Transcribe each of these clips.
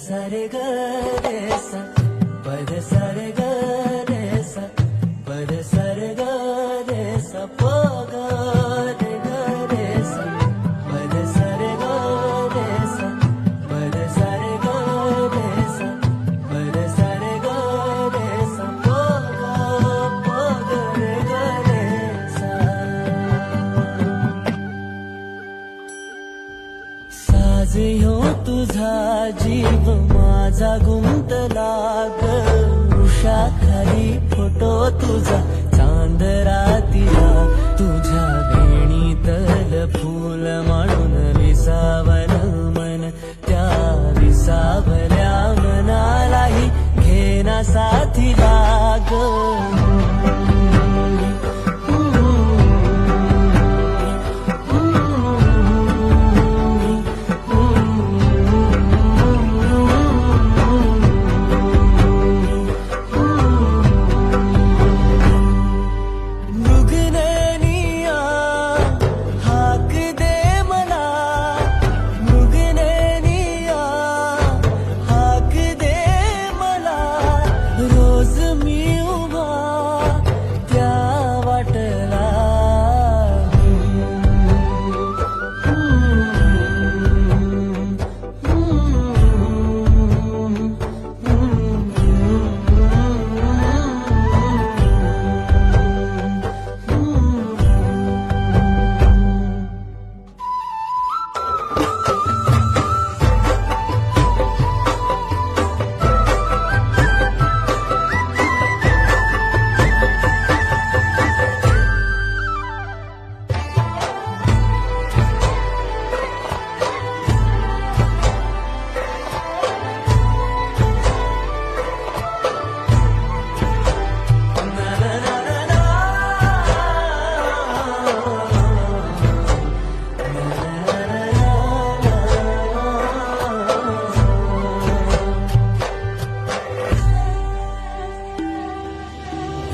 सारे ग रे सा पद सारे ग रे सा पद सारे ग रे सा प ग रे ग रे सा पद सारे ग रे सा पद सारे ग रे सा पद सारे ग रे सा प ग रे ग रे सा साज ह्यो तुझा जीव माझा गुंतला ग वृक्षाखाली फोटो तुझा चांद रातीला तुझ्या वेणीतल फूल म्हणून विसावल मन त्या विसावल्या मनालाही घेना साथीला ग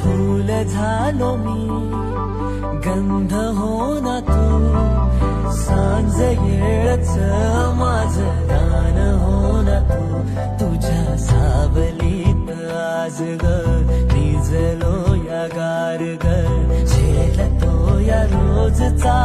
फूल झालो मी गंध हो ना तू सांज येळच माझं दान हो ना तू तुझ्या सावलीत आज ग निजलो या गार ग झेलतो या रोजचा